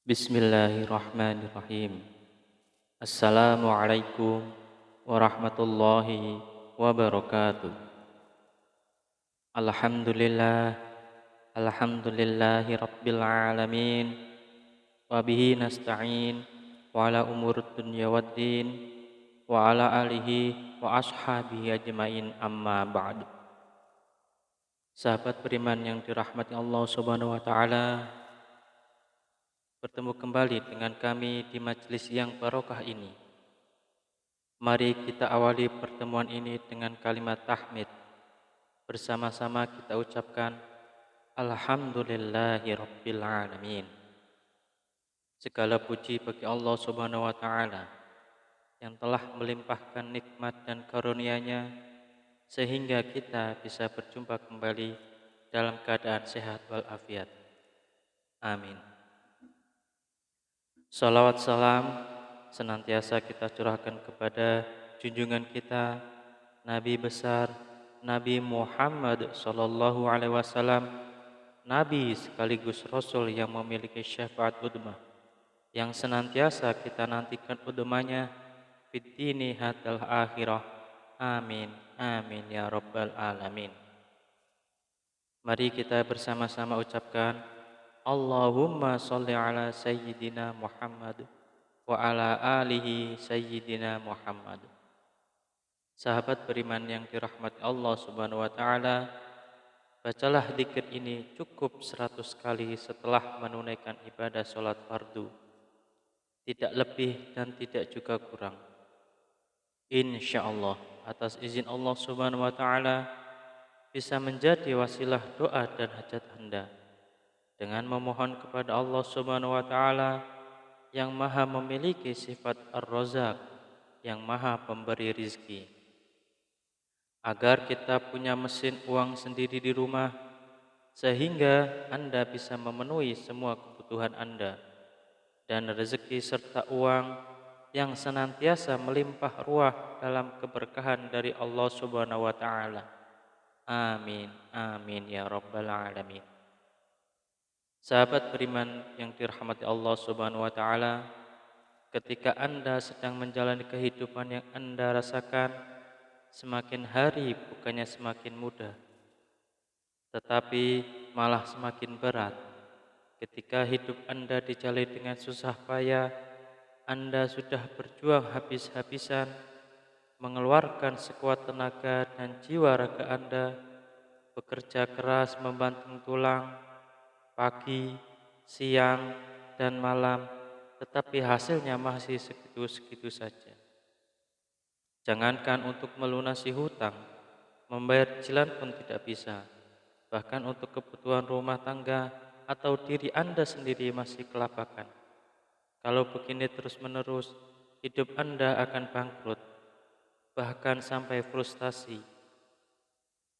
Bismillahirrahmanirrahim. Assalamualaikum warahmatullahi wabarakatuh. Alhamdulillah, alhamdulillahi rabbil alamin. Wa bihi nasta'in wa ala umur dunya waddin wa ala alihi wa ashabihi ajmain amma ba'du. Sahabat beriman yang dirahmati Allah Subhanahu wa taala, bertemu kembali dengan kami di majelis yang barokah ini. Mari kita awali pertemuan ini dengan kalimat tahmid. Bersama-sama kita ucapkan Alhamdulillahi Rabbil Alamin. Segala puji bagi Allah Subhanahu wa taala yang telah melimpahkan nikmat dan karunia-Nya sehingga kita bisa berjumpa kembali dalam keadaan sehat walafiat. Amin. Salawat salam senantiasa kita curahkan kepada junjungan kita Nabi besar Nabi Muhammad sallallahu alaihi wasallam, Nabi sekaligus Rasul yang memiliki syafaat udmah, yang senantiasa kita nantikan udmahnya fid dini hatal akhirah. Amin amin ya rabbal alamin. Mari kita bersama-sama ucapkan Allahumma sholli ala sayyidina Muhammad wa ala alihi sayyidina Muhammad. Sahabat beriman yang dirahmati Allah Subhanahu wa taala, bacalah zikir ini cukup 100 kali setelah menunaikan ibadah salat fardu. Tidak lebih dan tidak juga kurang. Insyaallah atas izin Allah Subhanahu wa taala bisa menjadi wasilah doa dan hajat Anda dengan memohon kepada Allah Subhanahu wa taala yang Maha memiliki sifat Ar-Razzaq, yang Maha pemberi rizki, agar kita punya mesin uang sendiri di rumah sehingga Anda bisa memenuhi semua kebutuhan Anda, dan rezeki serta uang yang senantiasa melimpah ruah dalam keberkahan dari Allah Subhanahu wa taala. Amin amin ya rabbal alamin. Sahabat beriman yang dirahmati Allah Subhanahu wa taala, ketika Anda sedang menjalani kehidupan yang Anda rasakan semakin hari bukannya semakin mudah, tetapi malah semakin berat. Ketika hidup Anda dijalani dengan susah payah, Anda sudah berjuang habis-habisan, mengeluarkan sekuat tenaga dan jiwa raga Anda, bekerja keras membanting tulang, pagi, siang, dan malam, tetapi hasilnya masih segitu-segitu saja. Jangankan untuk melunasi hutang, membayar cicilan pun tidak bisa. Bahkan untuk kebutuhan rumah tangga atau diri Anda sendiri masih kelabakan. Kalau begini terus-menerus, hidup Anda akan bangkrut, bahkan sampai frustasi.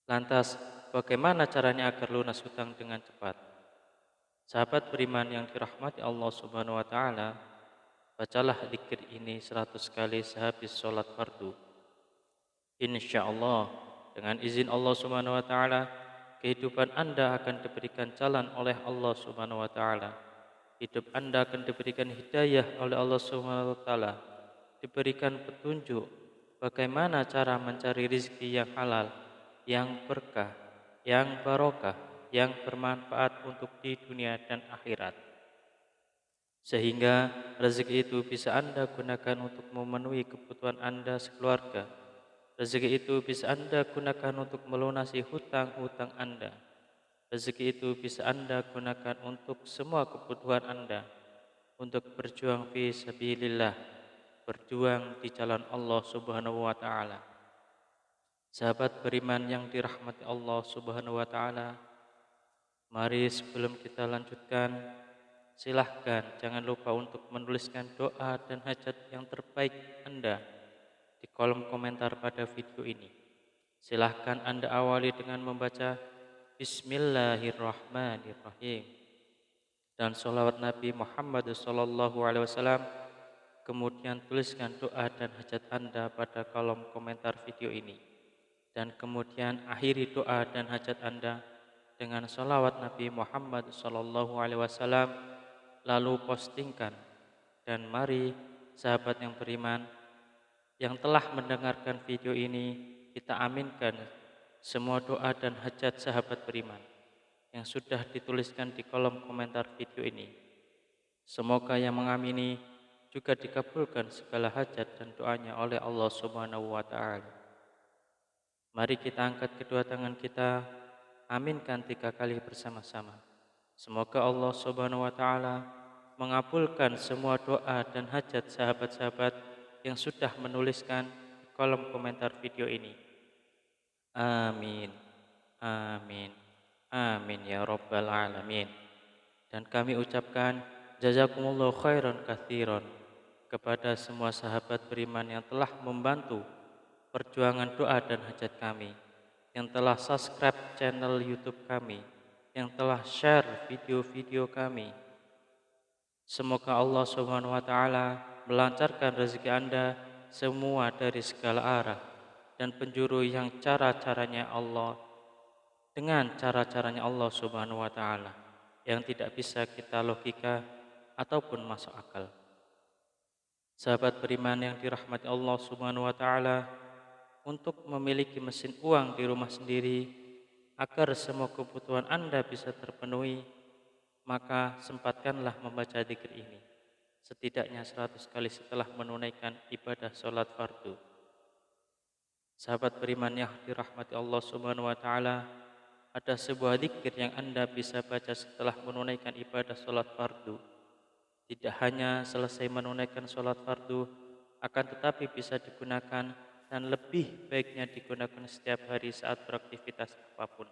Lantas, bagaimana caranya agar lunas hutang dengan cepat? Sahabat beriman yang dirahmati Allah Subhanahu wa taala, bacalah zikir ini 100 kali sehabis sholat fardu. Insyaallah dengan izin Allah Subhanahu wa taala, kehidupan Anda akan diberikan jalan oleh Allah Subhanahu wa taala. Hidup Anda akan diberikan hidayah oleh Allah Subhanahu wa taala, diberikan petunjuk bagaimana cara mencari rezeki yang halal, yang berkah, yang barokah, yang bermanfaat untuk di dunia dan akhirat. Sehingga rezeki itu bisa Anda gunakan untuk memenuhi kebutuhan Anda sekeluarga. Rezeki itu bisa Anda gunakan untuk melunasi hutang-hutang Anda. Rezeki itu bisa Anda gunakan untuk semua kebutuhan Anda, untuk berjuang fi sabilillah, berjuang di jalan Allah Subhanahu wa taala. Sahabat beriman yang dirahmati Allah Subhanahu wa taala, mari sebelum kita lanjutkan, silahkan jangan lupa untuk menuliskan doa dan hajat yang terbaik Anda di kolom komentar pada video ini. Silahkan Anda awali dengan membaca Bismillahirrahmanirrahim dan sholawat Nabi Muhammad SAW. Kemudian tuliskan doa dan hajat Anda pada kolom komentar video ini, dan kemudian akhiri doa dan hajat Anda dengan sholawat Nabi Muhammad SAW lalu postingkan. Dan mari sahabat yang beriman yang telah mendengarkan video ini, kita aminkan semua doa dan hajat sahabat beriman yang sudah dituliskan di kolom komentar video ini. Semoga yang mengamini juga dikabulkan segala hajat dan doanya oleh Allah Subhanahu wa taala. Mari kita angkat kedua tangan kita, aminkan 3 kali bersama-sama. Semoga Allah Subhanahu wa taala mengabulkan semua doa dan hajat sahabat-sahabat yang sudah menuliskan di kolom komentar video ini. Amin. Amin. Amin ya rabbal alamin. Dan kami ucapkan jazakumullahu khairan katsiran kepada semua sahabat beriman yang telah membantu perjuangan doa dan hajat kami, yang telah subscribe channel YouTube kami, yang telah share video-video kami. Semoga Allah Subhanahu wa taala melancarkan rezeki Anda semua dari segala arah dan penjuru yang cara-caranya Allah dengan cara-caranya Allah Subhanahu wa taala yang tidak bisa kita logika ataupun masuk akal. Sahabat beriman yang dirahmati Allah Subhanahu wa taala, untuk memiliki mesin uang di rumah sendiri agar semua kebutuhan Anda bisa terpenuhi, maka sempatkanlah membaca dzikir ini setidaknya 100 kali setelah menunaikan ibadah sholat fardu. Sahabat beriman yang dirahmati Allah Subhanahu wa taala, ada sebuah dzikir yang Anda bisa baca setelah menunaikan ibadah sholat fardu. Tidak hanya selesai menunaikan sholat fardu, akan tetapi bisa digunakan dan lebih baiknya digunakan setiap hari saat beraktivitas apapun.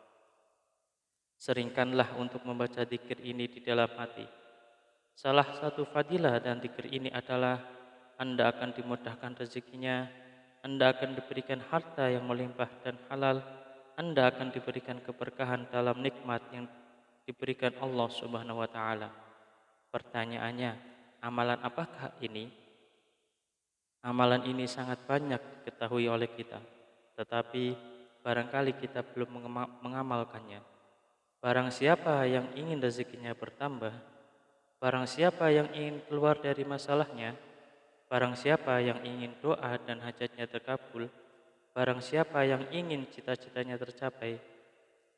Seringkanlah untuk membaca dzikir ini di dalam hati. Salah satu fadilah dan dzikir ini adalah Anda akan dimudahkan rezekinya, Anda akan diberikan harta yang melimpah dan halal, Anda akan diberikan keberkahan dalam nikmat yang diberikan Allah Subhanahu wa taala. Pertanyaannya, amalan apakah ini? Amalan ini sangat banyak diketahui oleh kita, tetapi barangkali kita belum mengamalkannya. Barang siapa yang ingin rezekinya bertambah, barang siapa yang ingin keluar dari masalahnya, barang siapa yang ingin doa dan hajatnya terkabul, barang siapa yang ingin cita-citanya tercapai,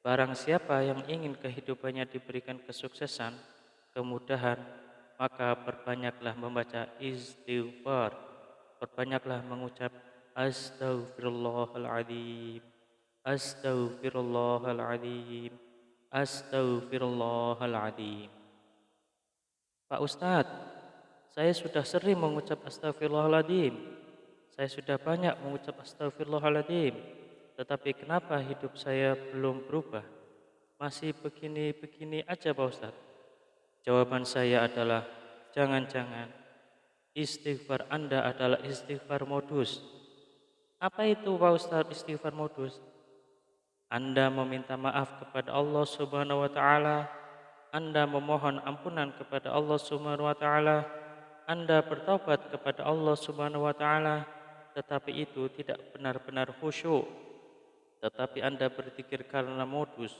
barang siapa yang ingin kehidupannya diberikan kesuksesan, kemudahan, maka perbanyaklah membaca istighfar, perbanyaklah mengucap astaghfirullahaladzim, astaghfirullahaladzim, astaghfirullahaladzim. Pak Ustadz, saya sudah sering mengucap astaghfirullahaladzim. Saya sudah banyak mengucap astaghfirullahaladzim. Tetapi kenapa hidup saya belum berubah? Masih begini-begini aja Pak Ustadz. Jawaban saya adalah, jangan-jangan istighfar Anda adalah istighfar modus. Apa itu Pak Ustadz istighfar modus? Anda meminta maaf kepada Allah Subhanahu wa taala, Anda memohon ampunan kepada Allah Subhanahu wa taala, Anda bertaubat kepada Allah Subhanahu wa taala, tetapi itu tidak benar-benar khusyuk. Tetapi Anda berzikir karena modus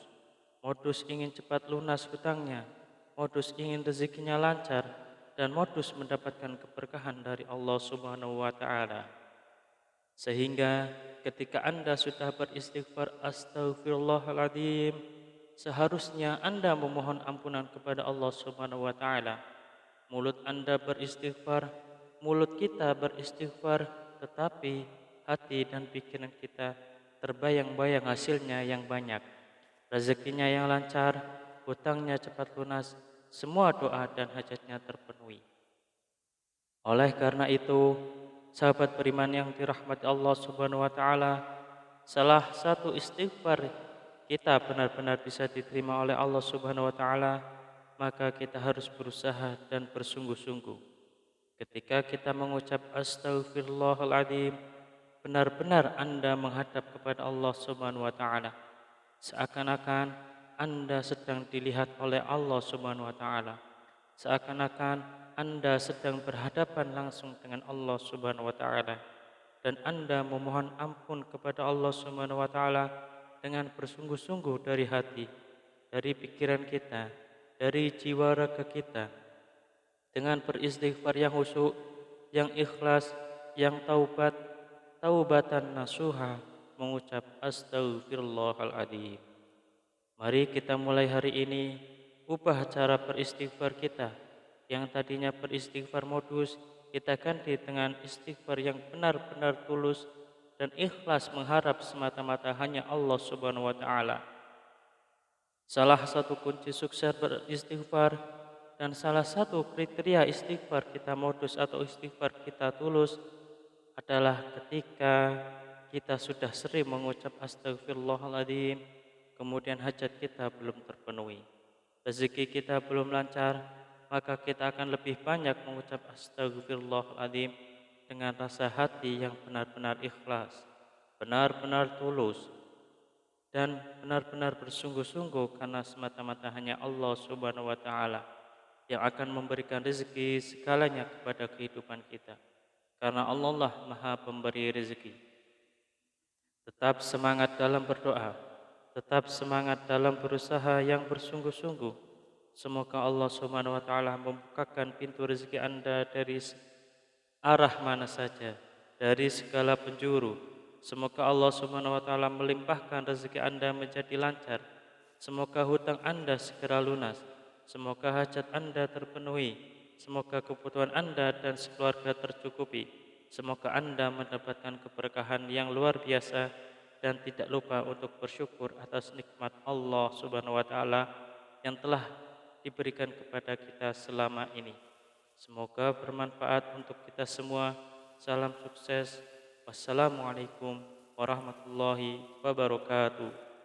ingin cepat lunas hutangnya, modus ingin rezekinya lancar, dan modus mendapatkan keberkahan dari Allah Subhanahu wa taala. Sehingga ketika Anda sudah beristighfar astaghfirullahaladzim, seharusnya Anda memohon ampunan kepada Allah Subhanahu wa taala. Mulut Anda beristighfar, mulut kita beristighfar, tetapi hati dan pikiran kita terbayang-bayang hasilnya yang banyak, rezekinya yang lancar, hutangnya cepat lunas, semua doa dan hajatnya terpenuhi. Oleh karena itu, sahabat beriman yang dirahmati Allah Subhanahu wa taala, salah satu istighfar kita benar-benar bisa diterima oleh Allah Subhanahu wa taala, maka kita harus berusaha dan bersungguh-sungguh. Ketika kita mengucap astaghfirullahaladzim, benar-benar Anda menghadap kepada Allah Subhanahu wa taala, seakan-akan Anda sedang dilihat oleh Allah Subhanahu wa taala, seakan-akan Anda sedang berhadapan langsung dengan Allah Subhanahu wa taala, dan Anda memohon ampun kepada Allah Subhanahu wa taala dengan bersungguh-sungguh dari hati, dari pikiran kita, dari jiwa raga kita. dengan beristighfar yang khusyuk, yang ikhlas, yang taubatan nasuha, mengucap astaghfirullahaladzim. Mari kita mulai hari ini ubah cara beristighfar kita. Yang tadinya beristighfar modus, kita ganti dengan istighfar yang benar-benar tulus dan ikhlas mengharap semata-mata hanya Allah Subhanahu wa taala. Salah satu kunci sukses beristighfar dan salah satu kriteria istighfar kita modus atau istighfar kita tulus adalah ketika kita sudah sering mengucap astagfirullahaladzim, kemudian hajat kita belum terpenuhi, rezeki kita belum lancar, maka kita akan lebih banyak mengucap astagfirullahaladzim dengan rasa hati yang benar-benar ikhlas, benar-benar tulus, dan benar-benar bersungguh-sungguh karena semata-mata hanya Allah Subhanahu wa taala yang akan memberikan rezeki segalanya kepada kehidupan kita. Karena Allah lah Maha Pemberi rezeki. Tetap semangat dalam berdoa, tetap semangat dalam berusaha yang bersungguh-sungguh. Semoga Allah Subhanahu wa taala membukakan pintu rezeki Anda dari arah mana saja, dari segala penjuru. Semoga Allah Subhanahu wa taala melimpahkan rezeki Anda menjadi lancar. Semoga hutang Anda segera lunas. Semoga hajat Anda terpenuhi. Semoga kebutuhan Anda dan sekeluarga tercukupi. Semoga Anda mendapatkan keberkahan yang luar biasa dan tidak lupa untuk bersyukur atas nikmat Allah Subhanahu wa taala yang telah diberikan kepada kita selama ini. Semoga bermanfaat untuk kita semua. Salam sukses. Wassalamualaikum warahmatullahi wabarakatuh.